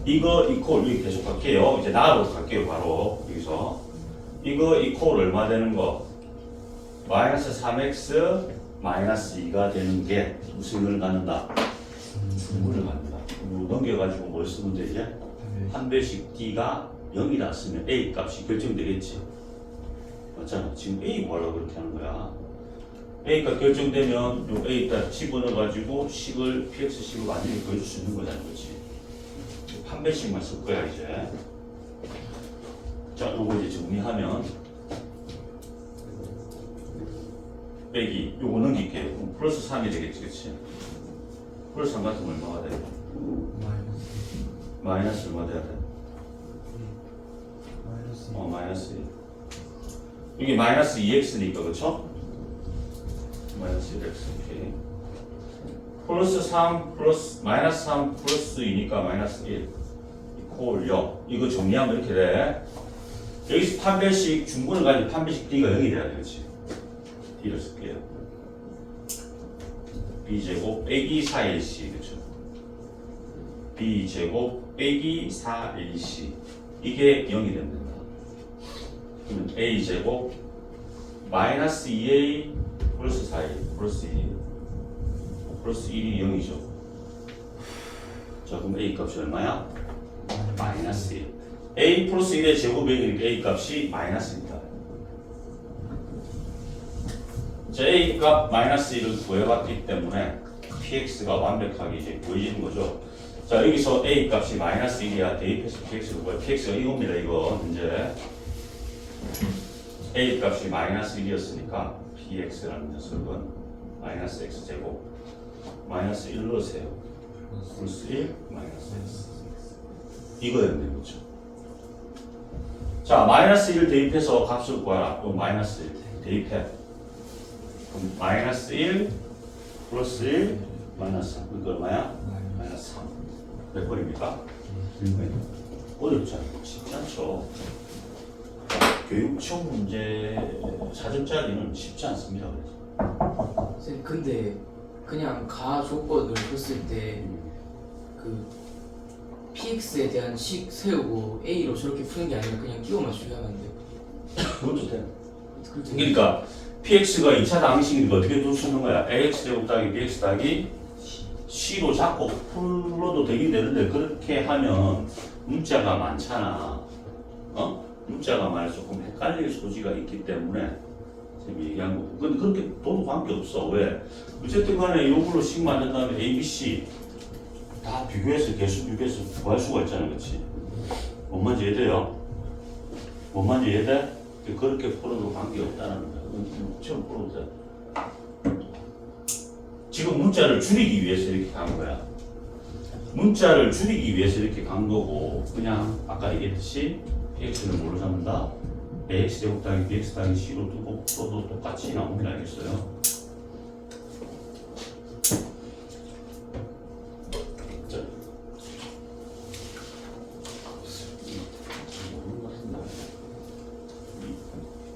이거 이퀄 여기 계속 갈게요. 이제 나가로 갈게요. 바로 여기서 이거 이퀄 얼마 되는 거? 마이너스 3x 마이너스 2가 되는 게 무슨 걸 갖는다? 중문을 갖는다. 넘겨가지고 뭘 쓰면 되지? 판별식 d가 0이다 쓰면 a 값이 결정되겠지. 맞잖아. 지금 a 뭐라고 그렇게 하는 거야? a가 결정되면 요 a에다 집어넣어가지고 식을 px식을 완전히 보여줄 수 있는 거잖아. 그렇지? 판별식만 쓸 거야 이제. 자, 요거 이제 정리하면 빼기 요거 넘길게요. 그럼 플러스 3이 되겠지, 그렇지? 플러스 3 같으면 얼마가 돼? 마이너스 얼마 돼야 돼? 마이너스 1. 여기 마이너스 2x니까 그렇죠? 마이너스 1x 오케이. 플러스 3 플러스 마이너스 3 플러스 2니까 마이너스 1 이퀄 0. 이거 정리하면 이렇게 돼. 여기서 판별식 중분을 가지고 판별식 d가 0이 돼야 되겠지. d를 쓸게요. b제곱 빼기 4ac 그렇죠? b제곱 빼기 4ac 이게 0이 된다. 그러면 a제곱 마이너스 2a 플러스 4a 플러스 2 플러스 1이 0이죠. 자, 그럼 a 값이 얼마야? 마이너스 1. a 플러스 1의 제곱이니까 a 값이 마이너스입니다. 자, a 값 마이너스 1을 구해봤기 때문에 px가 완벽하게 이제 보여지는 거죠. 자, 여기서 a 값이 마이너스 1이야. 대입해서 px를 구해. px가 이겁니다. 이거 이제 a 값이 마이너스 1이었으니까 px라는 녀석은 마이너스 x제곱 마이너스 1 넣으세요. 플러스 1 마이너스 x 이거였네. 그렇죠? 자, 마이너스 1 대입해서 값을 구하라. 또 마이너스 1 대입해. 그럼 마이너스 1 플러스 1 마이너스 3 그러니까 얼마야? 마이너스 3 몇 번입니까? 1번입니다. 어렵지 않고 쉽지 않죠. 교육청 문제 사전짜리는 쉽지 않습니다. 그래서. 선생님 근데 그냥 가 조건을 줬을 때 그 px에 대한 식 세우고 a로 저렇게 푸는 게 아니라 그냥 끼워 맞추게 하면 안 돼요? 그것도 돼. 그렇죠. 그러니까 px가 2차 방식이니까 어떻게 둘 수 있는 거야? ax 제곱 더하기 bx 더하기 c로 잡고 풀어도 되긴 되는데 그렇게 하면 문자가 많잖아. 문자가 많아서 조금 헷갈릴 소지가 있기 때문에 지금 얘기한 거고. 근데 그렇게 둬도 관계없어. 왜? 어쨌든 간에 이걸로 식 만든 다음에 a, b, c 다 비교해서 개수 비교해서 구할 수가 있잖아. 그렇지? 뭔 말인지 이해돼요? 뭔 말인지 이해돼? 그렇게 풀어도 관계없다는 거야. 처음 풀어도 돼. 지금 문자를 줄이기 위해서 이렇게 간 거야. 문자를 줄이기 위해서 이렇게 간 거고, 그냥 아까 얘기했듯이 px를 뭘로 잡는다? ax 제곱 더하기 bx 더하기 c로 두고 풀어도 똑같이 나오면 알겠어요? 자.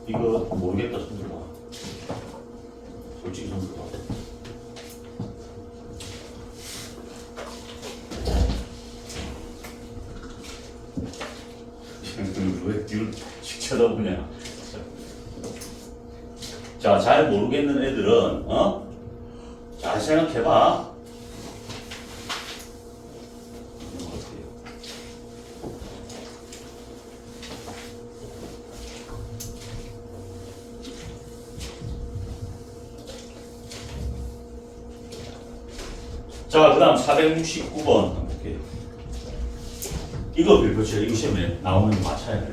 이거 모르겠다 손들어 봐. 솔직히 손들어 봐. 왜 뒤로 씩 쳐다보냐. 자, 잘 모르겠는 애들은 잘 생각해봐. 자, 그 다음 469번 한번 볼게요. 이거 빌붙여. 이거 시험에 나오는 거 맞춰야 돼.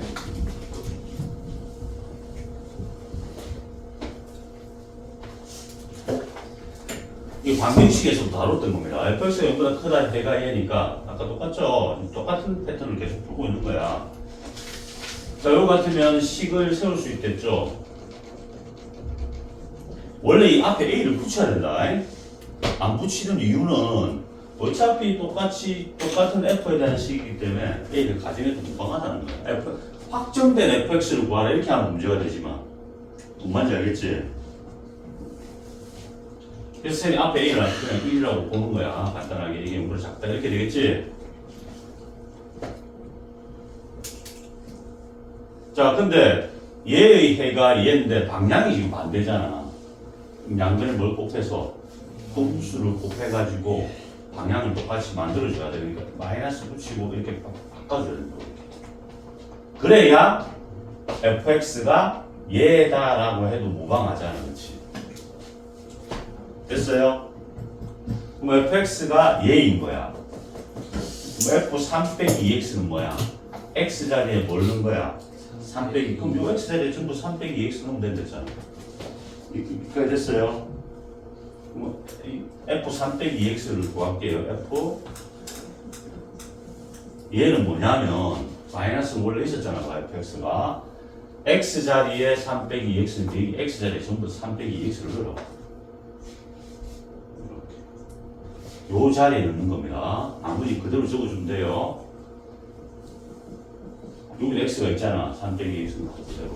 이 방정식에서도 다뤘던 겁니다. fx가 0보다 크다 해가 얘니까 아까 똑같죠? 똑같은 패턴을 계속 풀고 있는 거야. 자, 요 같으면 식을 세울 수 있겠죠. 원래 이 앞에 A를 붙여야 된다. 안 붙이는 이유는 어차피 똑같은 F에 대한 식이기 때문에 A를 가정해도 무방하다는 거야. 확정된 fx를 구하라 이렇게 하면 문제가 되지만 뭔 말인지 알겠지? 그래서 쌤이 앞에 A를 그냥 1이라고 보는 거야. 간단하게 이게 물을 작다 이렇게 되겠지? 자, 근데 얘의 해가 얘인데 방향이 지금 반대잖아. 양변에 뭘 곱해서 흠수를 곱해가지고 방향을 똑같이 만들어줘야 되니까 마이너스 붙이고 이렇게 바꿔줘야 된다. 그래야 fx가 얘다라고 해도 무방하잖아. 그렇지? 됐어요? 그럼 fx가 얘인 거야. 그럼 f3 빼기 2x는 뭐야? x 자리에 뭘 넣은 거야? 3 빼기. 그럼 요 x 자리에 전부 3 빼기 2x 넣으면 된댔잖아. 이렇게 됐어요? 그럼 f3 빼기 2x를 구할게요. f 얘는 뭐냐면 마이너스 원래 있었잖아. fx가 x 자리에 3 빼기 2x인데 x 자리에 전부 3 빼기 2x를 넣어. 이렇게 요 자리에 넣는 겁니다. 나머지 그대로 적어주면 돼요. 여기 x가 있잖아. 3 빼기 2x는 그대로.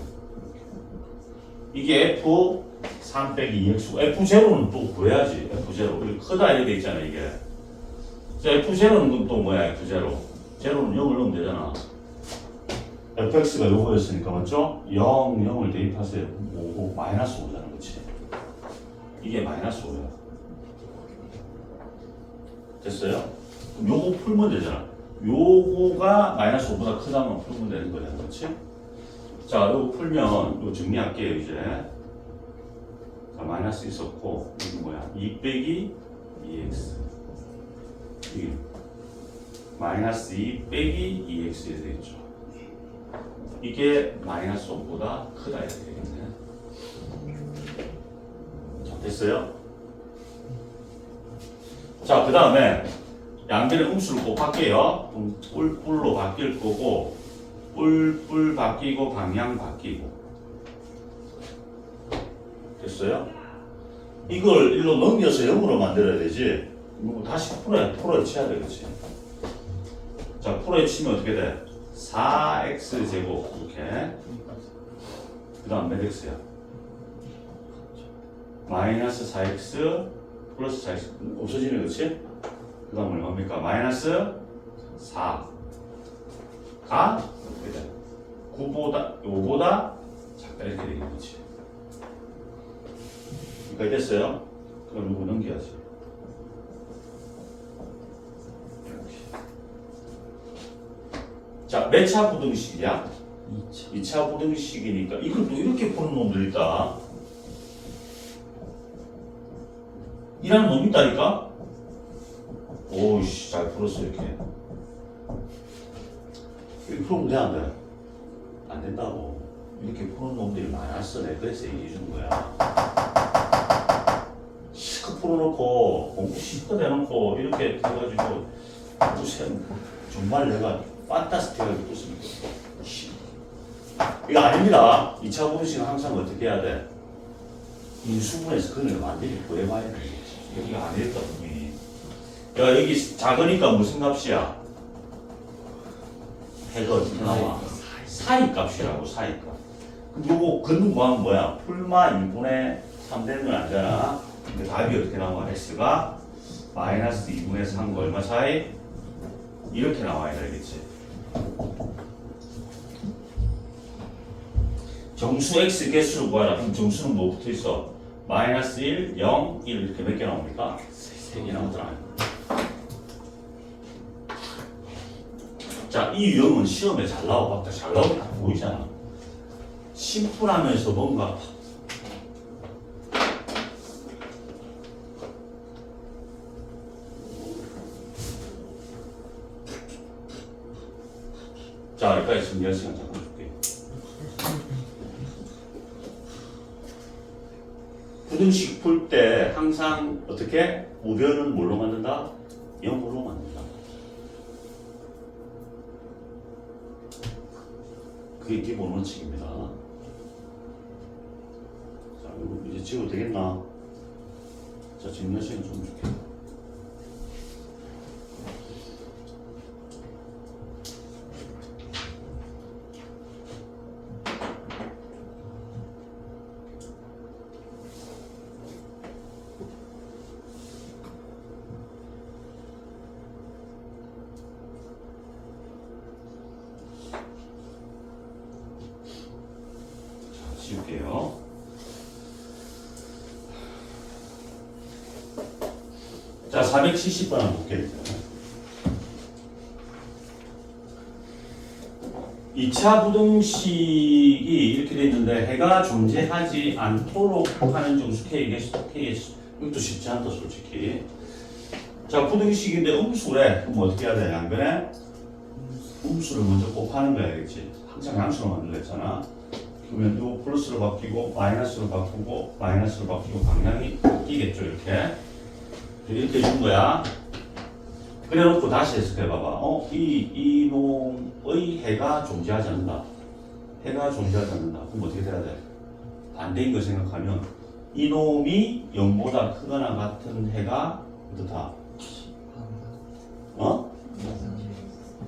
이게 f 3 빼기 2x. f0는 또 구해야지. f0. 이렇게 크다 이렇게 돼 있잖아 이게. 자, f0는 또 뭐야? f0. 0는 0을 넣으면 되잖아. fx가 요거였으니까 맞죠? 0, 0을 대입하세요. 5, 마이너스 5잖아. 그치? 이게 마이너스 5야. 됐어요? 그럼 요거 풀면 되잖아. 요거가 마이너스 5보다 크다면 풀면 되는 거야. 그렇지? 자, 요거 풀면 요거 정리할게요 이제. 자, 마이너스 있었고 이게 뭐야? 2 빼기 2x. 이게 마이너스 2 빼기 2x에 되겠죠. 이게 마이너스 5보다 크다 이렇게 되겠네. 자, 됐어요? 자, 그 다음에 양변의 음수를 곱할게요. 그럼 뿔로 바뀔 거고 뿔 바뀌고 방향 바뀌고. 됐어요? 이걸 일로 넘겨서 0으로 만들어야 되지. 이거 다시 풀어야 쳐야 돼. 그렇지? 자, 풀어야 치면 어떻게 돼? 4x 제곱 이렇게. 그 다음 몇 x야? 마이너스 4x 플러스 4x 없어지네. 그렇지? 그 다음 얼마입니까? 마이너스 4가 어떻게 돼? 9보다 5보다 작다 이렇게 되겠지. 여기까지 됐어요? 그럼 이거 넘겨야지. 자, 몇 차 부등식이야? 2차 부등식이니까 이걸 또 이렇게 푸는 놈들 있다. 이라는 놈 있다니까? 오이씨, 잘 풀었어. 이렇게 풀면 돼, 안 돼? 안 된다고. 이렇게 푸는 놈들이 많았어. 내가 그래서 얘기해 주는 거야. 실컷 풀어놓고 공부 실컷 해놓고 이렇게 해가지고 무슨 정말 내가 판타스틱하게 pus습니다. 이거 아닙니다. 2차 부등식은 항상 어떻게 해야 돼? 인수분해서 그걸 완전히 구해봐야 돼. 이거 아니겠다 분명히. 야, 여기 작으니까 무슨 값이야? 해가 어떻게 나와? 사이 값이라고. 사이 값. 그럼 요거 근능 구하면 뭐야? 풀마 2분의 3 되는 건 알잖아. 근데 답이 어떻게 나와? x가 마이너스 2분의 3과 얼마 사이? 이렇게 나와야 되겠지. 정수 x 개수를 구하라. 그럼 정수는 뭐 붙어 있어? 마이너스 1, 0, 1 이렇게 몇 개 나옵니까? 3개 나오더라. 자, 이 유형은 시험에 잘 나와. 봤다. 잘 나오게 다 보이잖아. 심플하면서 뭔가 자, 여기까지 정리할 시간 잠깐 줄게. 부등식 풀 때 항상 어떻게? 우변은 뭘로 만든다? 0으로 만든다. 그게 기본 원칙입니다. 자, 이거 이제 지워도 되겠나? 자, 정렬 시간 좀 줄게. 지울게요. 자, 470번 한번 볼게요. 2차 부등식이 이렇게 돼 있는데 해가 존재하지 않도록 하는 정수 K에 이것도 쉽지 않다 솔직히. 자, 부등식인데 음수래. 그럼 어떻게 해야 돼? 양변에 음수를 먼저 곱하는 거야, 알겠지? 항상 양수로 만들었잖아. 그러면 요 플러스로 바뀌고 마이너스로 바꾸고 마이너스로 바뀌고 방향이 바뀌겠죠, 이렇게. 이렇게 준 거야. 그래 놓고 다시 해석해봐봐. 이놈의 해가 존재하지 않는다. 해가 존재하지 않는다. 그럼 어떻게 돼야 돼? 반대인 걸 생각하면 이놈이 0보다 크거나 같은 해가 어떻다?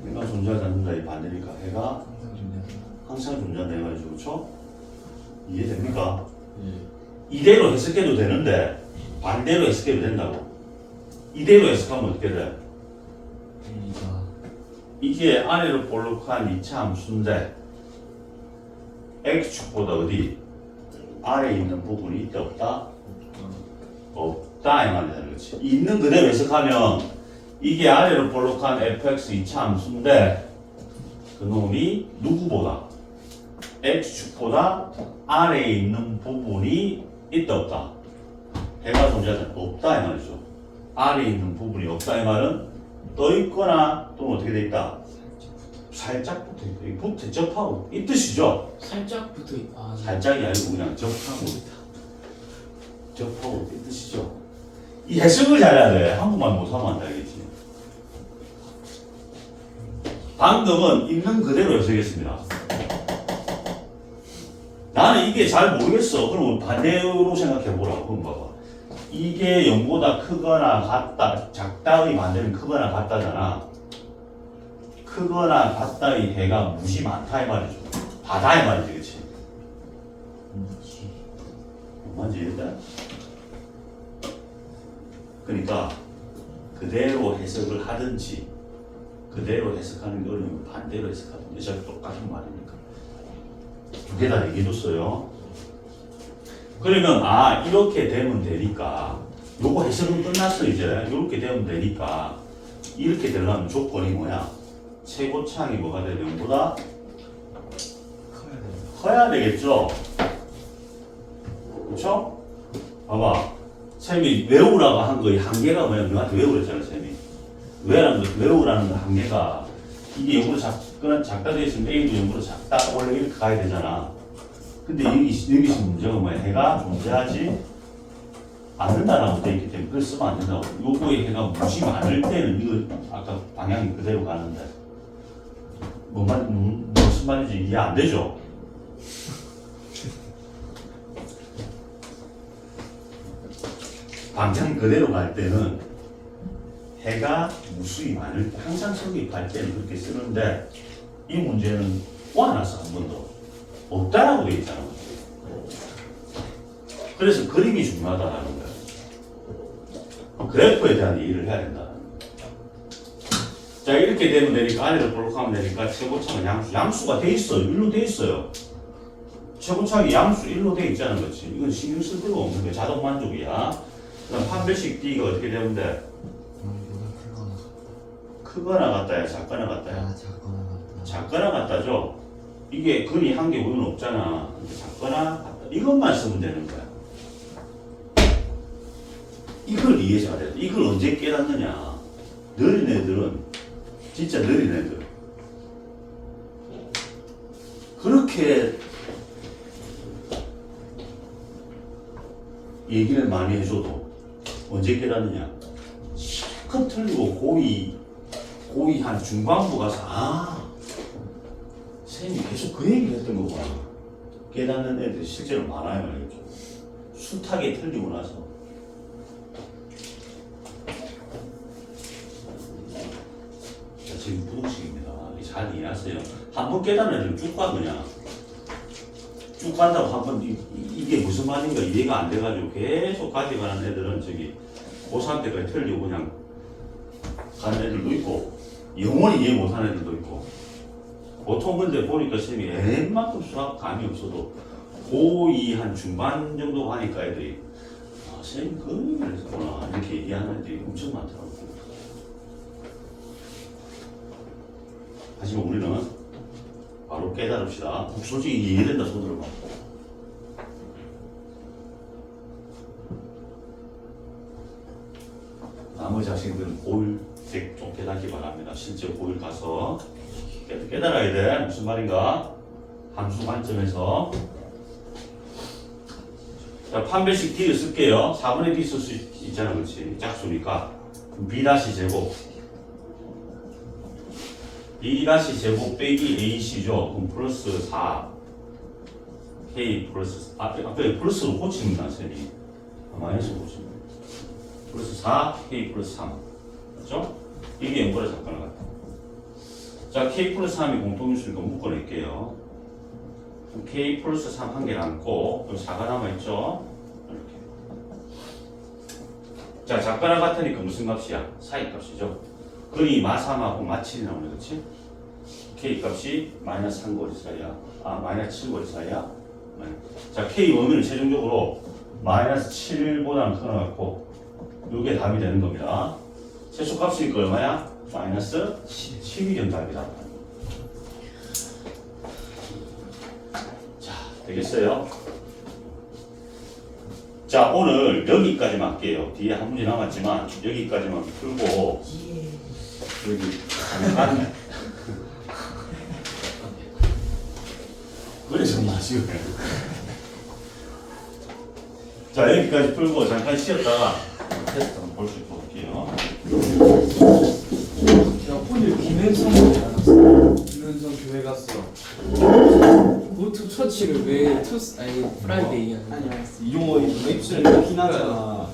해가 존재하지 않는다. 이 반대니까 해가 항상 존재한다 이 말이죠. 그렇죠? 이해됩니까? 이대로 해석해도 되는데 반대로 해석해도 된다고. 이대로 해석하면 어떻게 돼? 이게 아래로 볼록한 2차 함수인데 x축보다 어디? 아래에 있는 부분이 있다 없다? 없다 이 말이잖아. 그렇지? 있는 그대로 해석하면 이게 아래로 볼록한 fx 2차 함수인데 그놈이 누구보다? x축보다 아래에 있는 부분이 있다 없다? 해가 존재하지 없다 이 말이죠. 아래에 있는 부분이 없다 이 말은 떠 있거나 또는 어떻게 돼 있다? 살짝 붙어 있다. 붙어 접하고 이 뜻이죠. 살짝 붙어 있다. 살짝이 아니고 그냥 접하고 있다. 접하고 이 뜻이죠. 이 해석을 잘해야 돼. 한국말 못하면 안 되겠지. 방금은 있는 그대로 해석했습니다. 나는 이게 잘 모르겠어. 그럼 반대로 생각해보라고. 그럼 봐봐. 이게 0보다 크거나 같다, 작다의 반대는 크거나 같다잖아. 크거나 같다의 해가 무지 많다 이 말이죠. 바다 이 말이지, 그치? 뭔지 이해돼? 그러니까 그대로 해석을 하든지 그대로 해석하는 게 어려우면 반대로 해석하든지 어차피 똑같은 말이니까 두 개 다 얘기해줬어요. 그러면 이렇게 되면 되니까 요거 해석은 끝났어. 이제 이렇게 되면 되니까 이렇게 되려면 조건이 뭐야? 최고차항이 뭐가 돼야 되는 거다? 커야 되겠죠? 그렇죠? 봐봐. 쌤이 외우라고 한 거의 한계가 뭐야? 너한테 외우랬잖아, 쌤이. 외우라는 한계가 이게 0으로 작다 되어 있으면 A도 0으로 작다 원래 이렇게 가야 되잖아. 근데 여기서 문제가 뭐야? 해가 존재하지 않는다라고 되어 있기 때문에 그걸 쓰면 안 된다고. 요거의 해가 무지 많을 때는 이거 아까 방향이 그대로 가는데 무슨 말인지 이해 안 되죠? 방향 그대로 갈 때는 해가 무수히 많을 때 항상 성립할 때는 그렇게 쓰는데 이 문제는 꼬아놨어. 한 번 더 없다라고 돼 있잖아. 그래서 그림이 중요하다라는 거야. 그래프에 대한 이해를 해야 된다. 자, 이렇게 되면 되니까 아래로 볼록하면 되니까 최고차는 양수가 돼 있어요. 1로 돼 있어요. 최고차이 양수 1로 돼 있잖아. 그렇지? 이건 신경 쓸 필요가 없는 거야. 자동 만족이야. 그다음 판별식 D가 어떻게 되면 돼? 크거나 같다야, 작거나 같다야. 작거나 같다죠. 이게 근이 한 개 우유는 없잖아. 작거나 같다. 이것만 쓰면 되는 거야. 이걸 이해 잘해. 이걸 언제 깨닫느냐. 느린 애들은 진짜 느린 애들. 그렇게 얘기를 많이 해줘도 언제 깨닫느냐. 실컷 틀리고 고이 한 중반부 가서 쌤이 계속 그 얘기를 했던 거구나. 깨닫는 애들이 실제로 많아요. 알겠죠? 숱하게 틀리고 나서. 자, 지금 부동식입니다. 잘 이해하세요. 한번 깨닫는 애들은 쭉 가, 그냥. 쭉 간다고 한번 이게 무슨 말인가 이해가 안 돼가지고 계속 가져가는 애들은 저기 고3 때까지 틀리고 그냥 가는 애들도 있고 영원히 이해 못하는 애들도 있고 보통 근데 보니까 쌤이 웬만큼 수학 감이 없어도 고2 한 중반 정도 하니까 애들이 아, 쌤이 그 의미를 했구나 이렇게 얘기하는 애들이 엄청 많더라고요. 하지만 우리는 바로 깨달읍시다. 솔직히 이해된다 손들어봐. 나머지 학생들은 고1 때 좀 깨닫기 바랍니다. 실제 고1 가서 깨달아야 돼. 무슨 말인가? 함수 관점에서. 자, 판별식 D를 쓸게요. 4분의 D 쓸 수 있잖아, 그렇지? 짝수니까. B 다시 제곱. B 다시 제곱 빼기 AC죠. 그럼 플러스 4. K 플러스, 앞에 플러스로 고칩니다, 쌤이. 마이너스 고칩니다. 플러스 4, K 플러스 3. 맞죠? 이게 연거래 작가랑 같아. 자, K 플러스 3이 공통인수니까 묶어낼게요. 그럼 K 플러스 3 한 개 남고, 여기 4가 남아있죠? 이렇게. 자, 작가랑 같으니까 무슨 값이야? 사이 값이죠? 거의 마3하고 마7이 나오네, 그치? K 값이 마이너스 3거리 사이야. 마이너스 7거리 사이야. 자, K 범위는 최종적으로 마이너스 7보다는 커나갖고, 이게 답이 되는 겁니다. 최소값이니까 얼마야? 마이너스 7이 정답이다. 자, 되겠어요? 자, 오늘 여기까지만 할게요. 뒤에 한 문제 남았지만 여기까지만 풀고 여기 잠깐 그래서 마시고 자, 여기까지 풀고 잠깐 쉬었다가 테스트 한번 볼 수 있도록 할게요. 제가 오늘 김현성 교회 알았어요. 김현성 교회 갔어. 고투 처치를 왜 투스 아니 프라이데이 하는 거야? 아니 이용어 입술에 넣긴 하잖아.